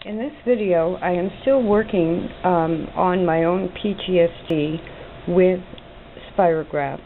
In this video, I am still working on my own PTSD with Spirograph,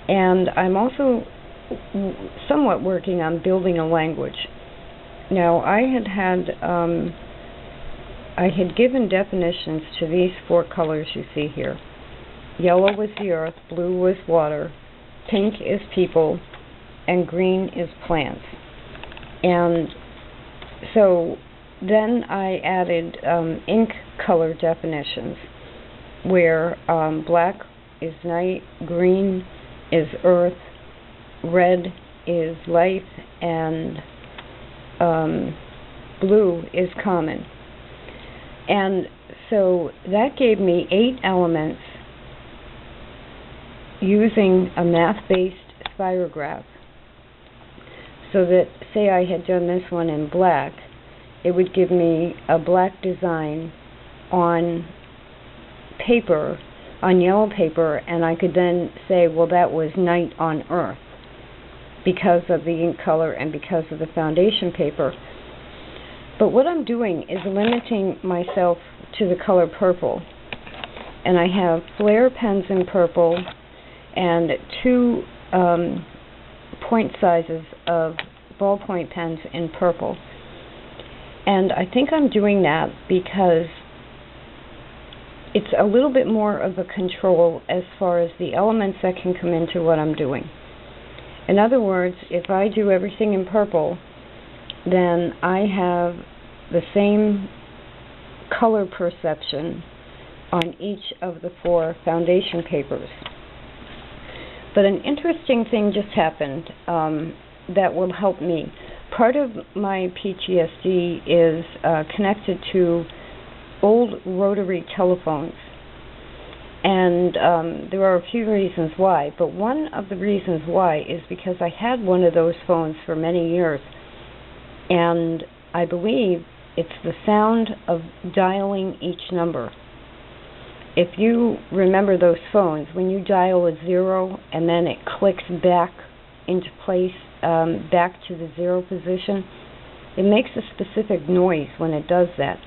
and I'm also somewhat working on building a language. Now, I had given definitions to these four colors you see here. Yellow was the earth, blue was water, pink is people, and green is plants. And so then I added ink color definitions, where black is night, green is earth, red is life, and blue is common. And so that gave me 8 elements using a math-based spirograph. So that, say I had done this one in black, it would give me a black design on paper, on yellow paper, and I could then say, well, that was night on earth because of the ink color and because of the foundation paper. But what I'm doing is limiting myself to the color purple. And I have flare pens in purple and 2 point sizes of ballpoint pens in purple. And I think I'm doing that because it's a little bit more of a control as far as the elements that can come into what I'm doing. In other words, if I do everything in purple, then I have the same color perception on each of the 4 foundation papers. But an interesting thing just happened that will help me. Part of my PTSD is connected to old rotary telephones. And there are a few reasons why, but one of the reasons why is because I had one of those phones for many years, and I believe it's the sound of dialing each number. If you remember those phones, when you dial a 0 and then it clicks back into place, back to the 0 position, it makes a specific noise when it does that.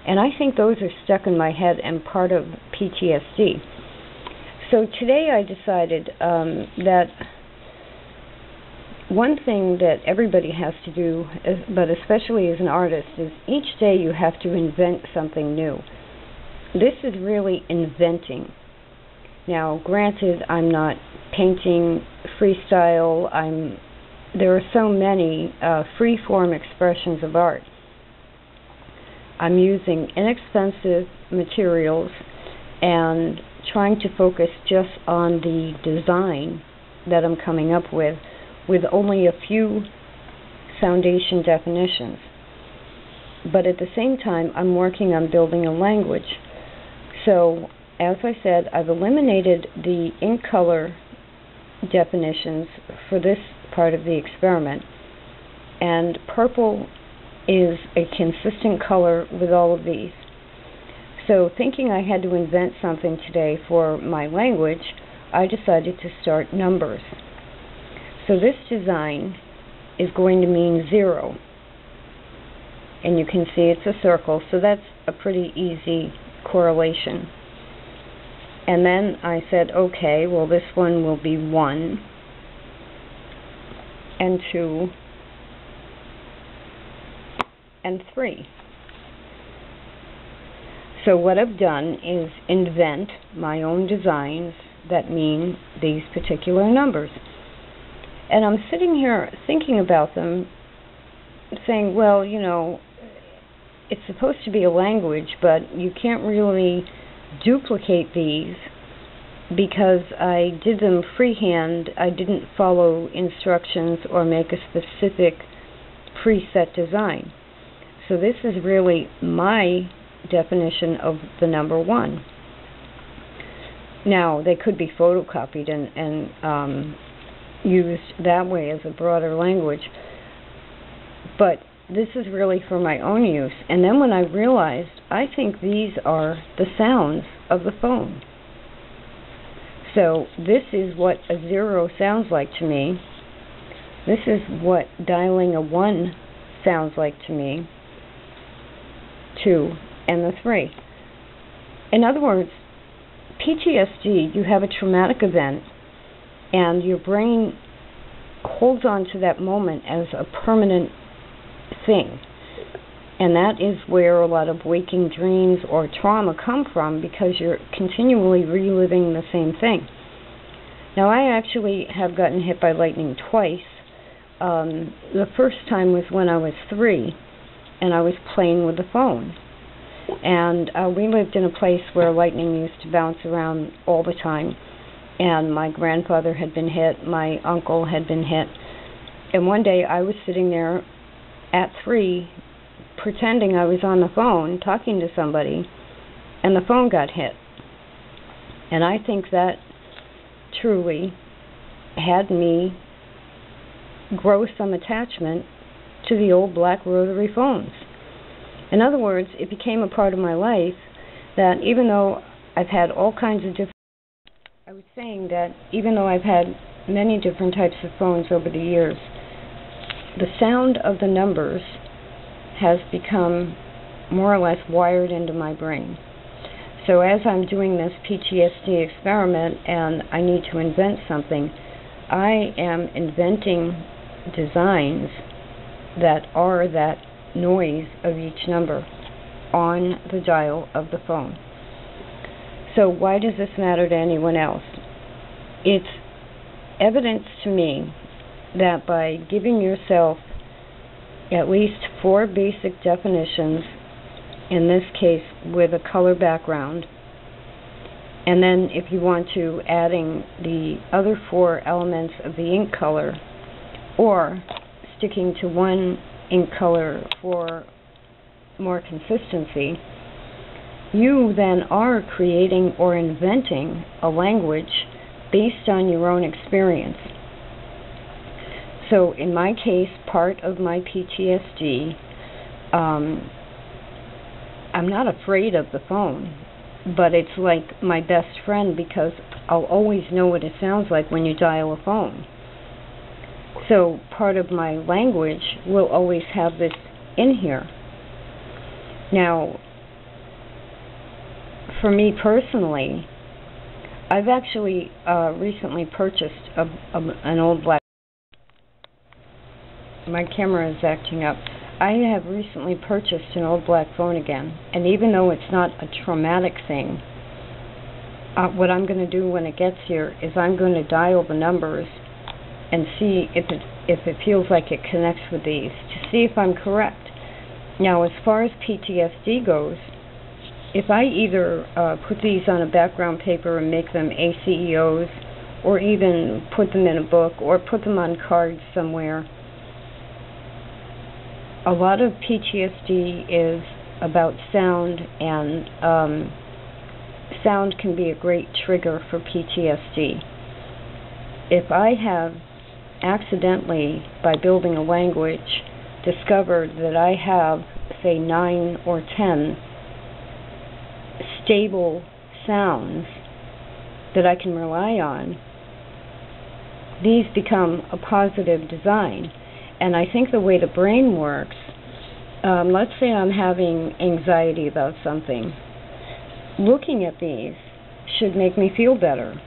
And I think those are stuck in my head and part of PTSD. So today I decided that one thing that everybody has to do, but especially as an artist, is each day you have to invent something new. This is really inventing. Now, granted, I'm not painting freestyle. There are so many free-form expressions of art. I'm using inexpensive materials and trying to focus just on the design that I'm coming up with only a few foundation definitions. But at the same time, I'm working on building a language. So, as I said, I've eliminated the ink color definitions for this part of the experiment, and purple is a consistent color with all of these. So, thinking I had to invent something today for my language, I decided to start numbers. So this design is going to mean 0. And you can see it's a circle, so that's a pretty easy correlation. And then I said, okay, well, this one will be 1 and 2 and 3. So what I've done is invent my own designs that mean these particular numbers. And I'm sitting here thinking about them, saying, well, you know, it's supposed to be a language, but you can't really duplicate these because I did them freehand. I didn't follow instructions or make a specific preset design. So this is really my definition of the number 1. Now, they could be photocopied and used that way as a broader language, but this is really for my own use. And then when I realized, I think these are the sounds of the phone. So this is what a 0 sounds like to me. This is what dialing a 1 sounds like to me. 2, and the 3. In other words, PTSD, you have a traumatic event, and your brain holds on to that moment as a permanent thing. And that is where a lot of waking dreams or trauma come from, because you're continually reliving the same thing. Now, I actually have gotten hit by lightning twice. The first time was when I was 3, and I was playing with the phone. And we lived in a place where lightning used to bounce around all the time. And my grandfather had been hit, my uncle had been hit. And one day I was sitting there at 3, pretending I was on the phone, talking to somebody, and the phone got hit. And I think that truly had me grow some attachment to the old black rotary phones. In other words, it became a part of my life that even though I've had all kinds of different... I was saying that even though I've had many different types of phones over the years, the sound of the numbers has become more or less wired into my brain. So as I'm doing this PTSD experiment and I need to invent something, I am inventing designs that are that noise of each number on the dial of the phone. So why does this matter to anyone else? It's evidence to me that by giving yourself at least 4 basic definitions, in this case with a color background, and then if you want to, adding the other 4 elements of the ink color, or sticking to one ink color for more consistency, you then are creating or inventing a language based on your own experience. So in my case, part of my PTSD, I'm not afraid of the phone, but it's like my best friend, because I'll always know what it sounds like when you dial a phone. So part of my language will always have this in here. Now, for me personally, I've actually recently purchased an old black... My camera is acting up. I have recently purchased an old black phone again, and even though it's not a traumatic thing, what I'm going to do when it gets here is I'm going to dial the numbers and see if it feels like it connects with these, to see if I'm correct. Now, as far as PTSD goes, if I either put these on a background paper and make them ACEOs, or even put them in a book, or put them on cards somewhere, a lot of PTSD is about sound, and sound can be a great trigger for PTSD. If I have accidentally, by building a language, discovered that I have, say, 9 or 10 stable sounds that I can rely on, these become a positive design. And I think the way the brain works, let's say I'm having anxiety about something, looking at these should make me feel better.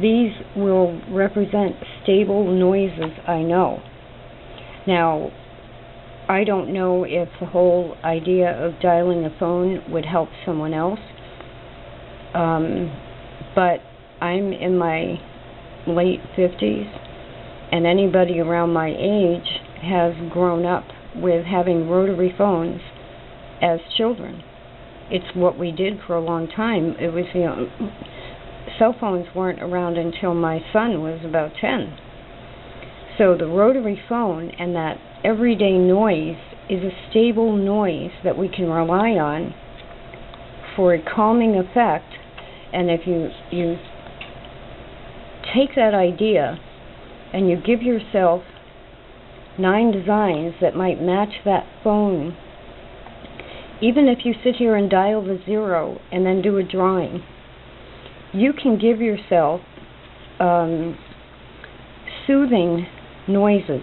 These will represent stable noises I know. Now, I don't know if the whole idea of dialing a phone would help someone else, but I'm in my late 50s, and anybody around my age has grown up with having rotary phones as children. It's what we did for a long time. It was, cell phones weren't around until my son was about 10. So the rotary phone and that everyday noise is a stable noise that we can rely on for a calming effect. And if you take that idea and you give yourself 9 designs that might match that phone, even if you sit here and dial the 0 and then do a drawing, you can give yourself soothing noises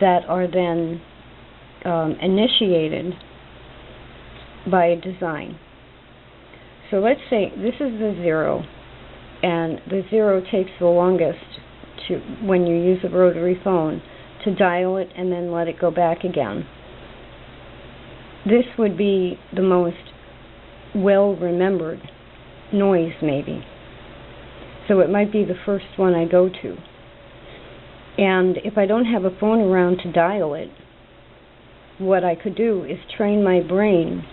that are then initiated by a design. So let's say this is the 0, and the 0 takes the longest to, when you use a rotary phone, to dial it and then let it go back again. This would be the most well-remembered noise, maybe. So it might be the first one I go to. And if I don't have a phone around to dial it, what I could do is train my brain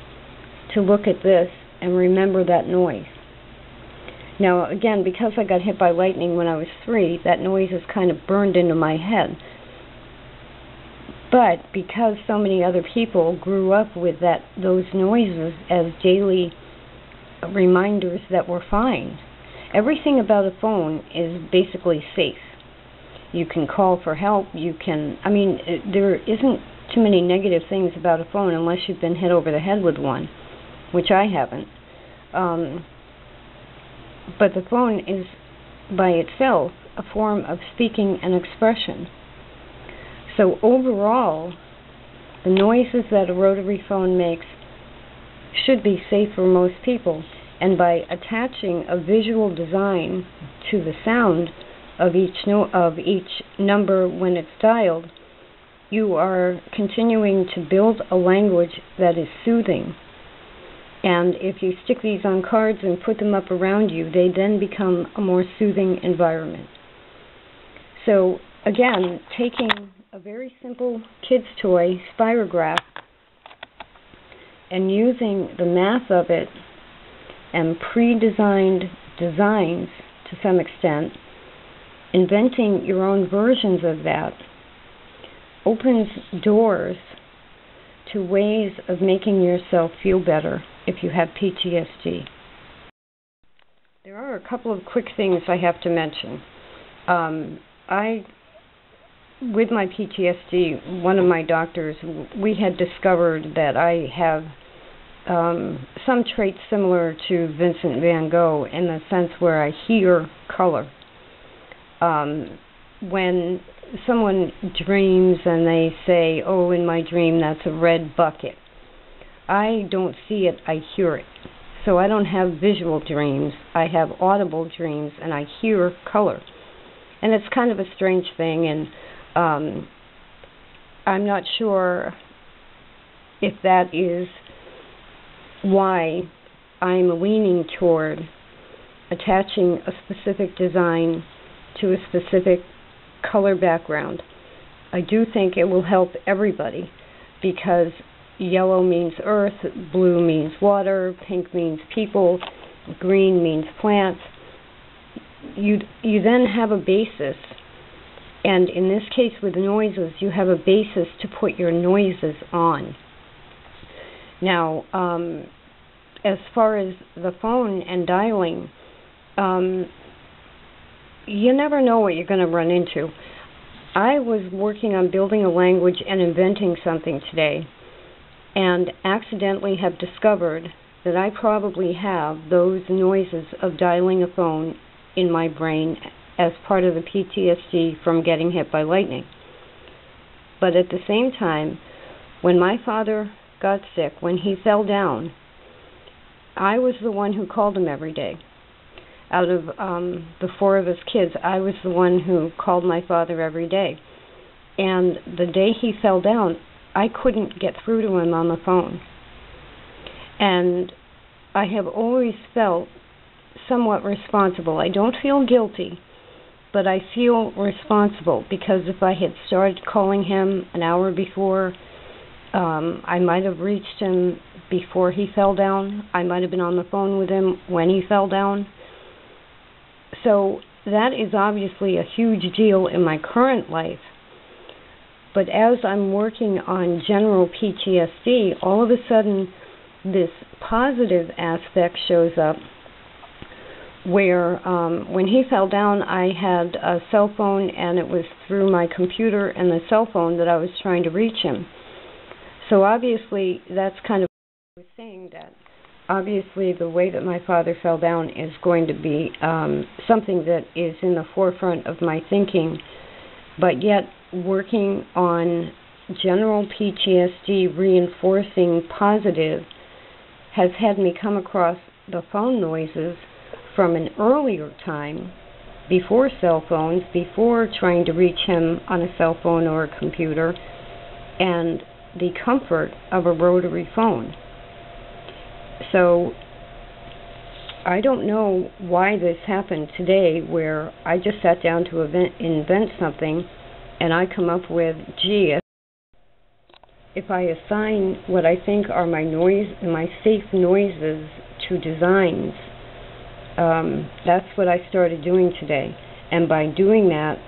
to look at this and remember that noise. Now, again, because I got hit by lightning when I was 3, that noise is kind of burned into my head. But because so many other people grew up with those noises as daily reminders that were fine, everything about a phone is basically safe. You can call for help. There isn't too many negative things about a phone unless you've been hit over the head with one, which I haven't. But the phone is, by itself, a form of speaking and expression. So overall, the noises that a rotary phone makes should be safe for most people. And by attaching a visual design to the sound of each number when it's dialed, you are continuing to build a language that is soothing. And if you stick these on cards and put them up around you, they then become a more soothing environment. So again, taking a very simple kid's toy, Spirograph, and using the math of it and pre-designed designs to some extent, inventing your own versions of that, opens doors to ways of making yourself feel better if you have PTSD. There are a couple of quick things I have to mention. With my PTSD, one of my doctors, we had discovered that I have some traits similar to Vincent van Gogh in the sense where I hear color. When someone dreams and they say, "Oh, in my dream that's a red bucket," I don't see it, I hear it. So I don't have visual dreams, I have audible dreams, and I hear color. And it's kind of a strange thing, and I'm not sure if that is why I'm leaning toward attaching a specific design to a specific color background. I do think it will help everybody, because yellow means earth, blue means water, pink means people, green means plants. You then have a basis, and in this case with noises, you have a basis to put your noises on. Now, as far as the phone and dialing, you never know what you're going to run into. I was working on building a language and inventing something today, and accidentally have discovered that I probably have those noises of dialing a phone in my brain as part of the PTSD from getting hit by lightning. But at the same time, when my father got sick, when he fell down, I was the one who called him every day. Out of the 4 of us kids, I was the one who called my father every day. And the day he fell down, I couldn't get through to him on the phone. And I have always felt somewhat responsible. I don't feel guilty, but I feel responsible, because if I had started calling him an hour before, I might have reached him before he fell down. I might have been on the phone with him when he fell down. So that is obviously a huge deal in my current life. But as I'm working on general PTSD, all of a sudden this positive aspect shows up, where when he fell down, I had a cell phone, and it was through my computer and the cell phone that I was trying to reach him. So obviously that's kind of what I was saying, that obviously the way that my father fell down is going to be something that is in the forefront of my thinking, but yet working on general PTSD, reinforcing positive, has had me come across the phone noises from an earlier time, before cell phones, before trying to reach him on a cell phone or a computer, and the comfort of a rotary phone. So I don't know why this happened today, where I just sat down to invent something, and I come up with, gee, if I assign what I think are my safe noises to designs, that's what I started doing today. And by doing that,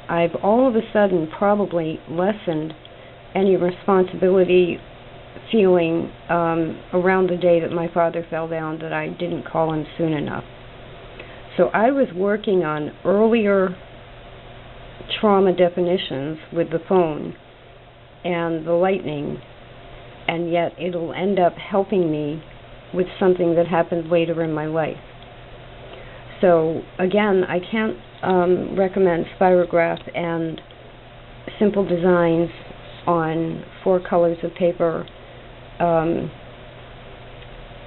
I've all of a sudden probably lessened any responsibility feeling around the day that my father fell down, that I didn't call him soon enough. So I was working on earlier trauma definitions with the phone and the lightning, and yet it'll end up helping me with something that happened later in my life. So again, I can't recommend Spirograph and simple designs on 4 colors of paper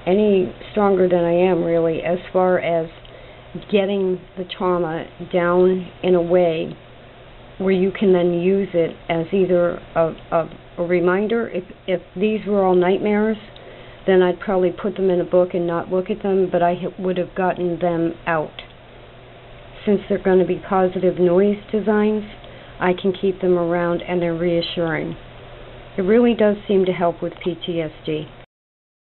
any stronger than I am, really, as far as getting the trauma down in a way where you can then use it as either a reminder. If these were all nightmares, then I'd probably put them in a book and not look at them, but I would have gotten them out. Since they're going to be positive noise designs, I can keep them around and they're reassuring. It really does seem to help with PTSD.